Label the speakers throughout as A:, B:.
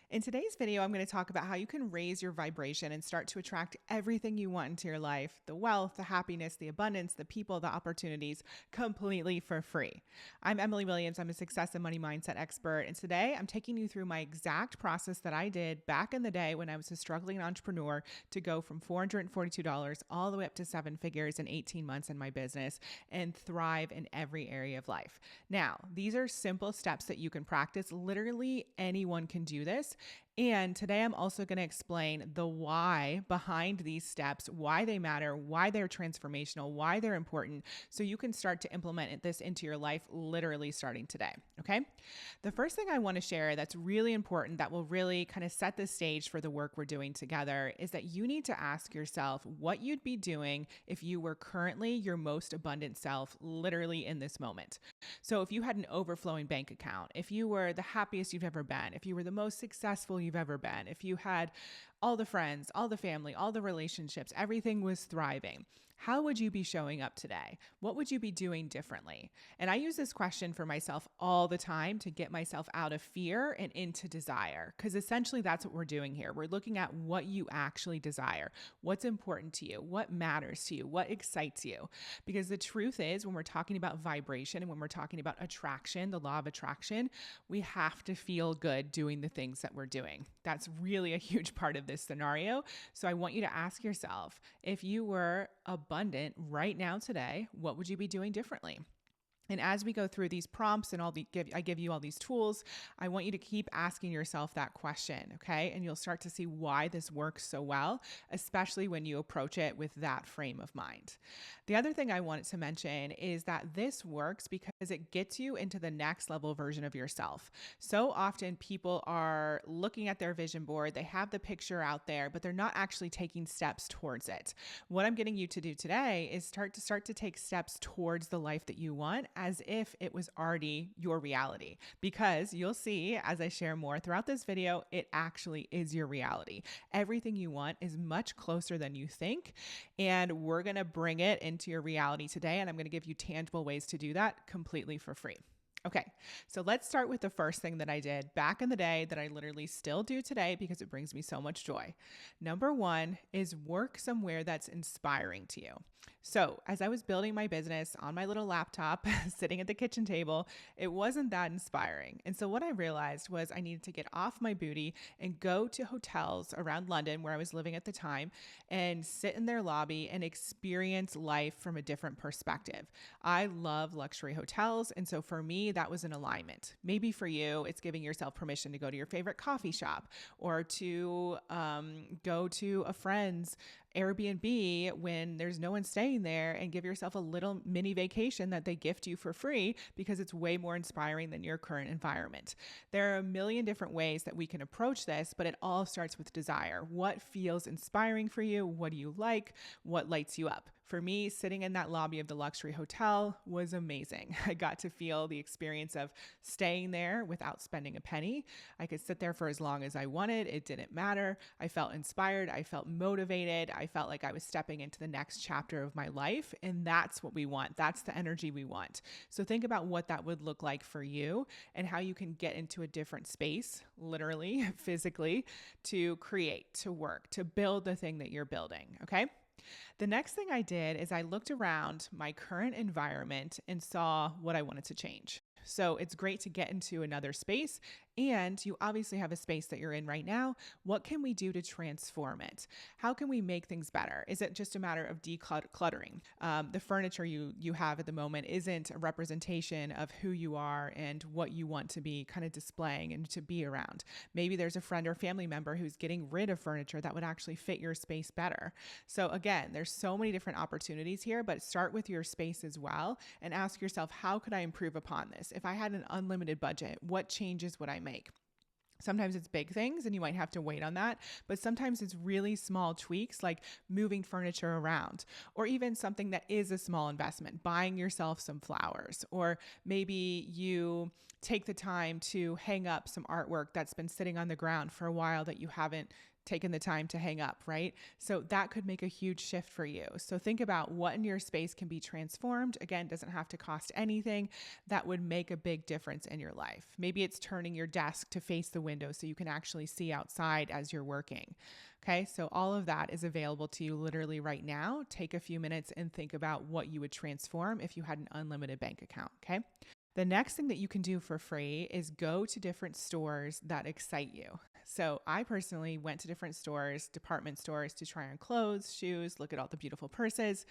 A: In today's video, I'm going to talk about how you can raise your vibration and start to attract everything you want into your life, the wealth, the happiness, the abundance, the people, the opportunities, completely for free. I'm Emily Williams. I'm a success and money mindset expert. And today I'm taking you through my exact process that I did back in the day when I was a struggling entrepreneur to go from $442 all the way up to seven figures in 18 months in my business and thrive in every area of life. Now, these are simple steps that you can practice. Literally anyone can do this. And today I'm also going to explain the why behind these steps, why they matter, why they're transformational, why they're important, so you can start to implement this into your life literally starting today. Okay. The first thing I want to share that's really important that will really kind of set the stage for the work we're doing together is that you need to ask yourself what you'd be doing if you were currently your most abundant self, literally in this moment. So if you had an overflowing bank account, if you were the happiest you've ever been, if you were the most successful you've ever been, if you had all the friends, all the family, all the relationships, everything was thriving, how would you be showing up today? What would you be doing differently? And I use this question for myself all the time to get myself out of fear and into desire, because essentially that's what we're doing here. We're looking at what you actually desire, what's important to you, what matters to you, what excites you. Because the truth is, when we're talking about vibration and when we're talking about attraction, the law of attraction, we have to feel good doing the things that we're doing. That's really a huge part of this scenario. So I want you to ask yourself, if you were abundant right now today, what would you be doing differently? And as we go through these prompts and I give you all these tools, I want you to keep asking yourself that question, okay? And you'll start to see why this works so well, especially when you approach it with that frame of mind. The other thing I wanted to mention is that this works because it gets you into the next level version of yourself. So often people are looking at their vision board, they have the picture out there, but they're not actually taking steps towards it. What I'm getting you to do today is start to take steps towards the life that you want, as if it was already your reality, because you'll see as I share more throughout this video, it actually is your reality. Everything you want is much closer than you think, and we're going to bring it into your reality today, and I'm going to give you tangible ways to do that completely for free. Okay, so let's start with the first thing that I did back in the day that I literally still do today because it brings me so much joy. Number one is work somewhere that's inspiring to you. So as I was building my business on my little laptop, sitting at the kitchen table, it wasn't that inspiring. And so what I realized was I needed to get off my booty and go to hotels around London where I was living at the time and sit in their lobby and experience life from a different perspective. I love luxury hotels. And so for me, that was an alignment. Maybe for you, it's giving yourself permission to go to your favorite coffee shop or to go to a friend's Airbnb when there's no one staying there and give yourself a little mini vacation that they gift you for free because it's way more inspiring than your current environment. There are a million different ways that we can approach this, but it all starts with desire. What feels inspiring for you? What do you like? What lights you up? For me, sitting in that lobby of the luxury hotel was amazing. I got to feel the experience of staying there without spending a penny. I could sit there for as long as I wanted. It didn't matter. I felt inspired. I felt motivated. I felt like I was stepping into the next chapter of my life. And that's what we want. That's the energy we want. So think about what that would look like for you and how you can get into a different space, literally, physically, to create, to work, to build the thing that you're building. Okay. The next thing I did is I looked around my current environment and saw what I wanted to change. So it's great to get into another space, and you obviously have a space that you're in right now. What can we do to transform it? How can we make things better? Is it just a matter of decluttering? The furniture you have at the moment isn't a representation of who you are and what you want to be kind of displaying and to be around. Maybe there's a friend or family member who's getting rid of furniture that would actually fit your space better. So again, there's so many different opportunities here, but start with your space as well and ask yourself, how could I improve upon this? If I had an unlimited budget, what changes would I make? Sometimes it's big things and you might have to wait on that, but sometimes it's really small tweaks like moving furniture around, or even something that is a small investment, buying yourself some flowers, or maybe you take the time to hang up some artwork that's been sitting on the ground for a while that you haven't taken the time to hang up, right? So that could make a huge shift for you. So think about what in your space can be transformed. Again, doesn't have to cost anything. That would make a big difference in your life. Maybe it's turning your desk to face the window so you can actually see outside as you're working. Okay, so all of that is available to you literally right now. Take a few minutes and think about what you would transform if you had an unlimited bank account. Okay. The next thing that you can do for free is go to different stores that excite you. So I personally went to different stores, department stores, to try on clothes, shoes, look at all the beautiful purses.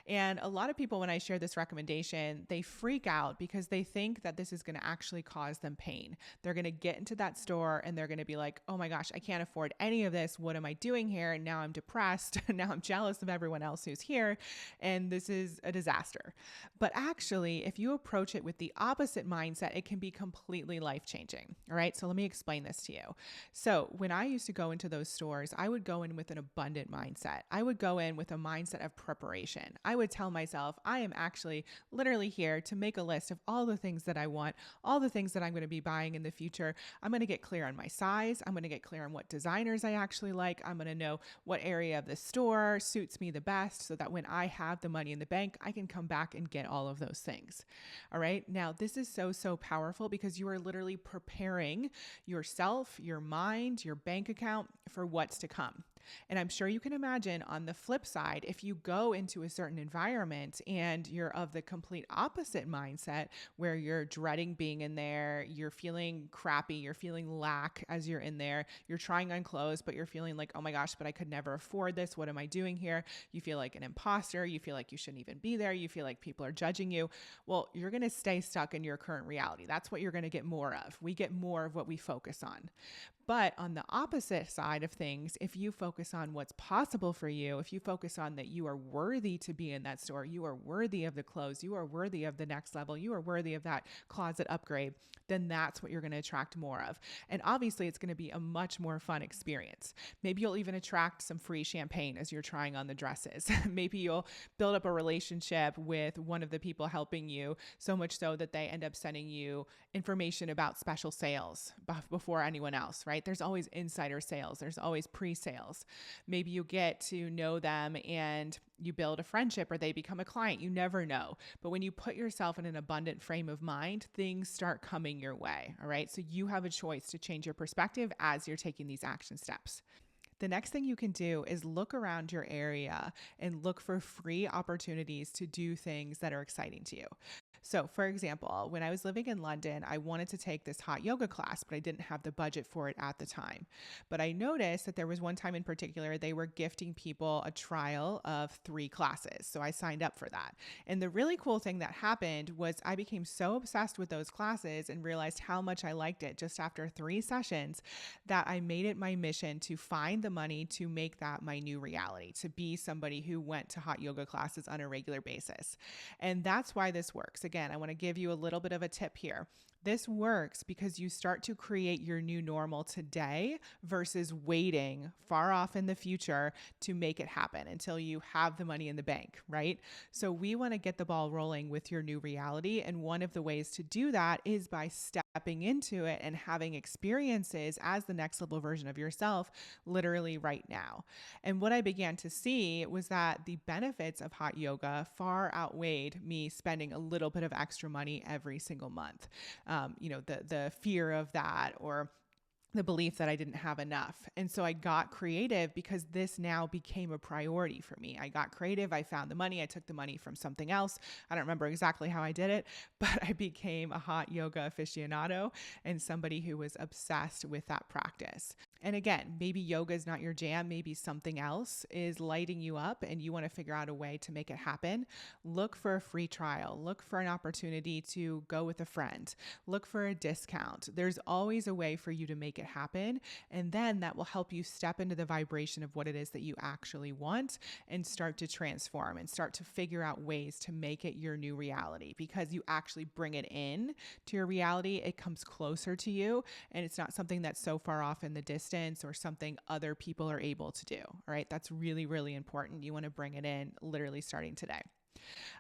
A: And a lot of people, when I share this recommendation, they freak out because they think that this is going to actually cause them pain. They're going to get into that store and they're going to be like, oh my gosh, I can't afford any of this. What am I doing here? And now I'm depressed. Now I'm jealous of everyone else who's here. And this is a disaster. But actually, if you approach it with the opposite mindset, it can be completely life-changing. All right. So let me explain this to you. So when I used to go into those stores, I would go in with an abundant mindset. I would go in with a mindset of preparation. I would tell myself, I am actually literally here to make a list of all the things that I want, all the things that I'm going to be buying in the future. I'm going to get clear on my size. I'm going to get clear on what designers I actually like. I'm going to know what area of the store suits me the best so that when I have the money in the bank, I can come back and get all of those things. All right. Now, this is so powerful because you are literally preparing yourself, your mind, your bank account for what's to come. And I'm sure you can imagine on the flip side, if you go into a certain environment and you're of the complete opposite mindset where you're dreading being in there, you're feeling crappy, you're feeling lack as you're in there, you're trying on clothes, but you're feeling like, oh my gosh, but I could never afford this. What am I doing here? You feel like an imposter. You feel like you shouldn't even be there. You feel like people are judging you. Well, you're going to stay stuck in your current reality. That's what you're going to get more of. We get more of what we focus on. But on the opposite side of things, if you focus on what's possible for you, if you focus on that you are worthy to be in that store, you are worthy of the clothes, you are worthy of the next level, you are worthy of that closet upgrade, then that's what you're going to attract more of. And obviously, it's going to be a much more fun experience. Maybe you'll even attract some free champagne as you're trying on the dresses. Maybe you'll build up a relationship with one of the people helping you, so much so that they end up sending you information about special sales before anyone else, right? There's always insider sales. There's always pre-sales. Maybe you get to know them and you build a friendship or they become a client. You never know. But when you put yourself in an abundant frame of mind, things start coming your way. All right. So you have a choice to change your perspective as you're taking these action steps. The next thing you can do is look around your area and look for free opportunities to do things that are exciting to you. So for example, when I was living in London, I wanted to take this hot yoga class, but I didn't have the budget for it at the time. But I noticed that there was one time in particular, they were gifting people a trial of 3 classes. So I signed up for that. And the really cool thing that happened was I became so obsessed with those classes and realized how much I liked it just after 3 sessions that I made it my mission to find the money to make that my new reality, to be somebody who went to hot yoga classes on a regular basis. And that's why this works. Again, I want to give you a little bit of a tip here. This works because you start to create your new normal today versus waiting far off in the future to make it happen until you have the money in the bank, right? So we want to get the ball rolling with your new reality. And one of the ways to do that is by stepping into it and having experiences as the next level version of yourself, literally right now. And what I began to see was that the benefits of hot yoga far outweighed me spending a little bit of extra money every single month. The fear of that or the belief that I didn't have enough. And so I got creative because this now became a priority for me. I got creative. I found the money. I took the money from something else. I don't remember exactly how I did it, but I became a hot yoga aficionado and somebody who was obsessed with that practice. And again, maybe yoga is not your jam. Maybe something else is lighting you up and you want to figure out a way to make it happen. Look for a free trial. Look for an opportunity to go with a friend. Look for a discount. There's always a way for you to make it happen. And then that will help you step into the vibration of what it is that you actually want and start to transform and start to figure out ways to make it your new reality, because you actually bring it in to your reality. It comes closer to you and it's not something that's so far off in the distance or something other people are able to do. All right. That's really, really important. You want to bring it in literally starting today.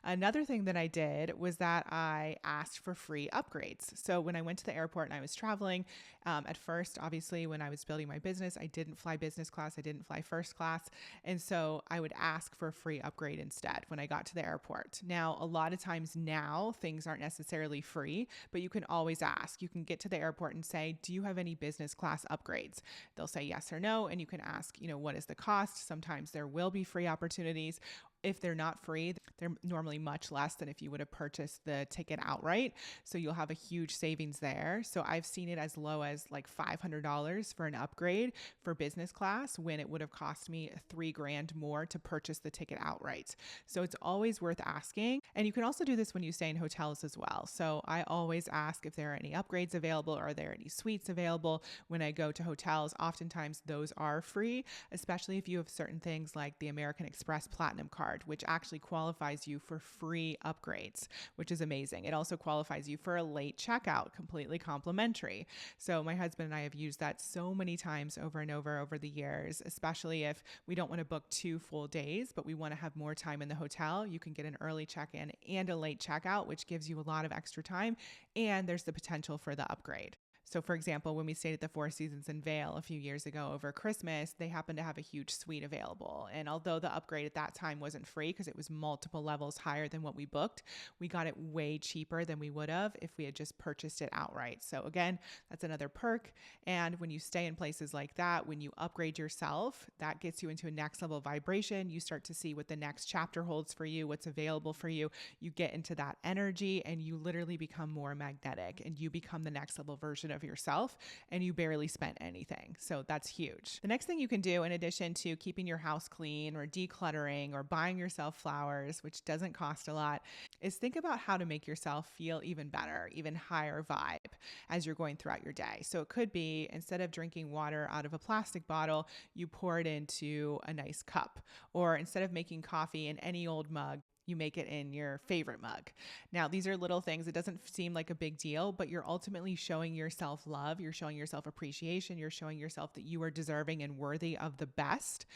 A: Another thing that I did was that I asked for free upgrades. So when I went to the airport and I was traveling, at first, obviously, when I was building my business, I didn't fly business class, I didn't fly first class. And so I would ask for a free upgrade instead when I got to the airport. Now, a lot of times now, things aren't necessarily free, but you can always ask. You can get to the airport and say, do you have any business class upgrades? They'll say yes or no. And you can ask, what is the cost? Sometimes there will be free opportunities. If they're not free, they're normally much less than if you would have purchased the ticket outright. So you'll have a huge savings there. So I've seen it as low as like $500 for an upgrade for business class when it would have cost me $3,000 more to purchase the ticket outright. So it's always worth asking. And you can also do this when you stay in hotels as well. So I always ask if there are any upgrades available. Are there any suites available? When I go to hotels, oftentimes those are free, especially if you have certain things like the American Express Platinum card, which actually qualifies you for free upgrades, which is amazing. It also qualifies you for a late checkout, completely complimentary. So my husband and I have used that so many times over and over the years, especially if we don't want to book 2 full days, but we want to have more time in the hotel. You can get an early check-in and a late checkout, which gives you a lot of extra time, and there's the potential for the upgrade. So for example, when we stayed at the Four Seasons in Vail a few years ago over Christmas, they happened to have a huge suite available. And although the upgrade at that time wasn't free because it was multiple levels higher than what we booked, we got it way cheaper than we would have if we had just purchased it outright. So again, that's another perk. And when you stay in places like that, when you upgrade yourself, that gets you into a next level vibration. You start to see what the next chapter holds for you, what's available for you. You get into that energy and you literally become more magnetic and you become the next level version of yourself, and you barely spent anything. So that's huge. The next thing you can do, in addition to keeping your house clean or decluttering or buying yourself flowers, which doesn't cost a lot, is think about how to make yourself feel even better, even higher vibe as you're going throughout your day. So it could be, instead of drinking water out of a plastic bottle, you pour it into a nice cup. Or instead of making coffee in any old mug, you make it in your favorite mug. Now, these are little things. It doesn't seem like a big deal, but you're ultimately showing yourself love. You're showing yourself appreciation. You're showing yourself that you are deserving and worthy of the best.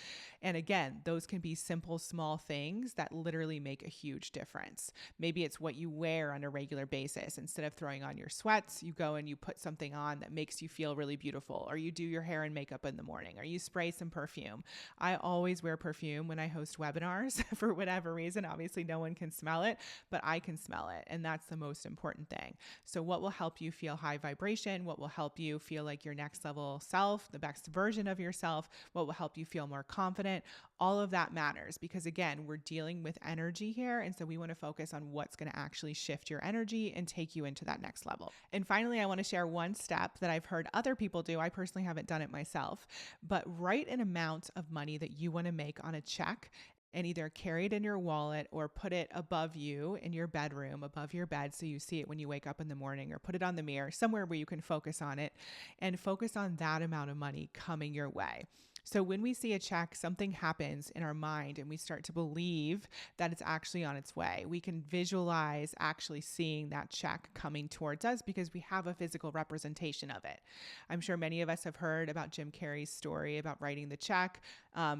A: And again, those can be simple, small things that literally make a huge difference. Maybe it's what you wear on a regular basis. Instead of throwing on your sweats, you go and you put something on that makes you feel really beautiful, or you do your hair and makeup in the morning, or you spray some perfume. I always wear perfume when I host webinars for whatever reason. Obviously, no one can smell it, but I can smell it. And that's the most important thing. So what will help you feel high vibration? What will help you feel like your next level self, the best version of yourself? What will help you feel more confident? All of that matters because, again, we're dealing with energy here. And so we want to focus on what's going to actually shift your energy and take you into that next level. And finally, I want to share one step that I've heard other people do. I personally haven't done it myself, but write an amount of money that you want to make on a check and either carry it in your wallet or put it above you in your bedroom, above your bed, so you see it when you wake up in the morning, or put it on the mirror, somewhere where you can focus on it and focus on that amount of money coming your way. So when we see a check, something happens in our mind and we start to believe that it's actually on its way. We can visualize actually seeing that check coming towards us because we have a physical representation of it. I'm sure many of us have heard about Jim Carrey's story about writing the check,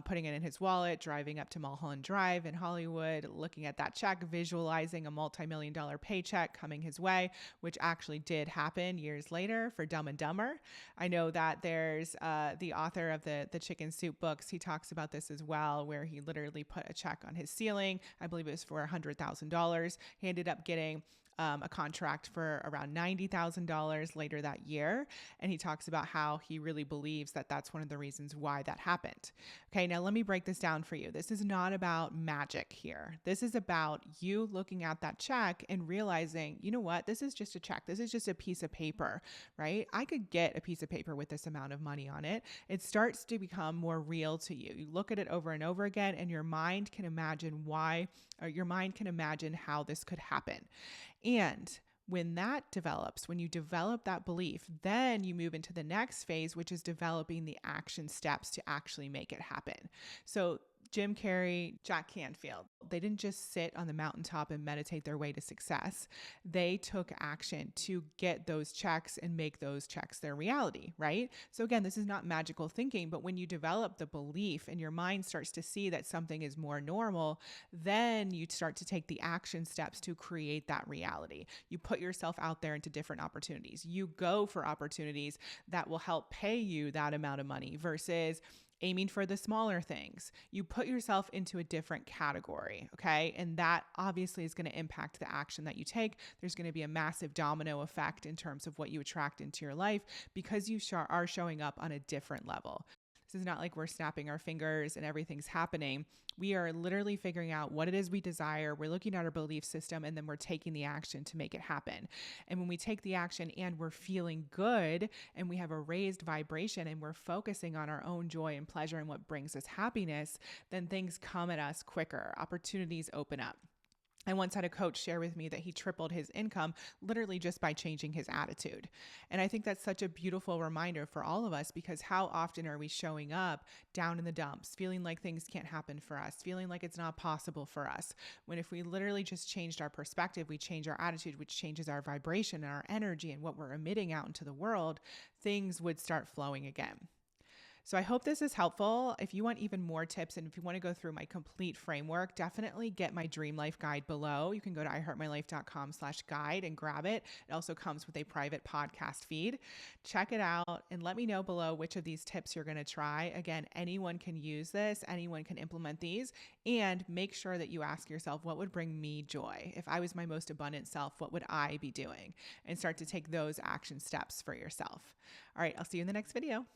A: putting it in his wallet, driving up to Mulholland Drive in Hollywood, looking at that check, visualizing a multi-million-dollar paycheck coming his way, which actually did happen years later for Dumb and Dumber. I know that there's the author of the Chicken Soup books. He talks about this as well, where he literally put a check on his ceiling. I believe it was for $100,000. He ended up getting a contract for around $90,000 later that year. And he talks about how he really believes that that's one of the reasons why that happened. Okay, now let me break this down for you. This is not about magic here. This is about you looking at that check and realizing, you know what, this is just a check. This is just a piece of paper, right? I could get a piece of paper with this amount of money on it. It starts to become more real to you. You look at it over and over again, and your mind can imagine how this could happen. And when that develops, when you develop that belief, then you move into the next phase, which is developing the action steps to actually make it happen. So Jim Carrey, Jack Canfield. They didn't just sit on the mountaintop and meditate their way to success. They took action to get those checks and make those checks their reality, right? So again, this is not magical thinking, but when you develop the belief and your mind starts to see that something is more normal, then you start to take the action steps to create that reality. You put yourself out there into different opportunities. You go for opportunities that will help pay you that amount of money versus aiming for the smaller things. You put yourself into a different category, okay? And that obviously is going to impact the action that you take. There's going to be a massive domino effect in terms of what you attract into your life because you are showing up on a different level. This is not like we're snapping our fingers and everything's happening. We are literally figuring out what it is we desire. We're looking at our belief system and then we're taking the action to make it happen. And when we take the action and we're feeling good and we have a raised vibration and we're focusing on our own joy and pleasure and what brings us happiness, then things come at us quicker. Opportunities open up. I once had a coach share with me that he tripled his income literally just by changing his attitude. And I think that's such a beautiful reminder for all of us because how often are we showing up down in the dumps, feeling like things can't happen for us, feeling like it's not possible for us, when if we literally just changed our perspective, we change our attitude, which changes our vibration and our energy and what we're emitting out into the world, things would start flowing again. So I hope this is helpful. If you want even more tips and if you want to go through my complete framework, definitely get my Dream Life Guide below. You can go to iheartmylife.com/guide and grab it. It also comes with a private podcast feed. Check it out and let me know below which of these tips you're going to try. Again, anyone can use this. Anyone can implement these. And make sure that you ask yourself, what would bring me joy? If I was my most abundant self, what would I be doing? And start to take those action steps for yourself. All right, I'll see you in the next video.